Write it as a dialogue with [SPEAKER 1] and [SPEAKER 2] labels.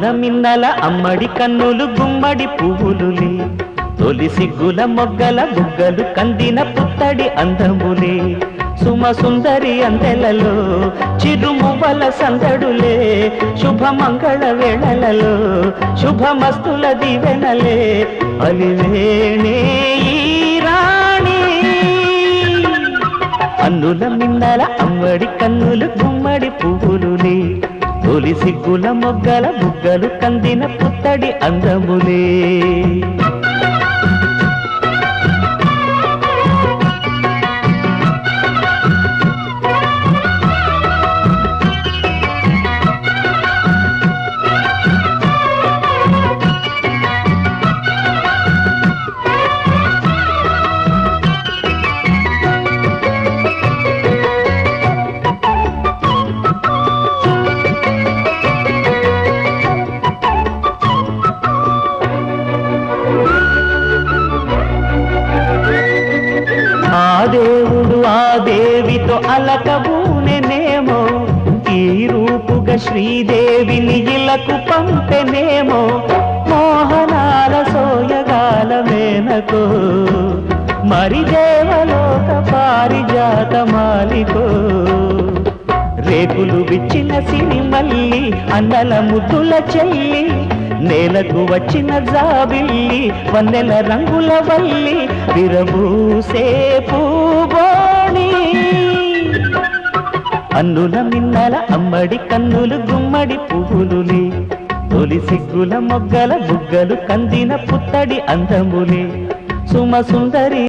[SPEAKER 1] అన్నుల మిన్నల అమ్మడి కన్నులు గుమ్మడి పువ్వులులే తొలి సిగ్గుల మొగ్గల బుగ్గలు కందిన పుత్తడి అందములే సుమ సుందరి అందెలలో చిరుమువ్వల సందడులే శుభమంగళ వేళలలో శుభమస్తుల దివెనలే అలివేణే ఈ రాణి అన్నుల మిన్నల అమ్మడి కన్నులు గుమ్మడి పువ్వులులే తొలి సిగ్గుల మొగ్గల బుగ్గలు కందిన పుత్తడి అందములే దేవుడు ఆ దేవితో అలకబూనెనేమో ఈ రూపుగా శ్రీదేవిని ఇలకు పంపెనేమో మోహనాల సోయగాల మేనకో మరి దేవలోక పారిజాత మాలికో రేకులు విచ్చిన సిరిమల్లి అన్నల ముద్దుల చెల్లి నేలకు వచ్చిన జాబిల్లి వన్నెల రంగుల వల్లి విరబూసే పూబోణి అన్నుల మిన్నల అమ్మడి కన్నులు గుమ్మడి పువ్వులులే తొలి సిగ్గుల మొగ్గల బుగ్గలు కందిన పుత్తడి అందములే సుమ సుందరి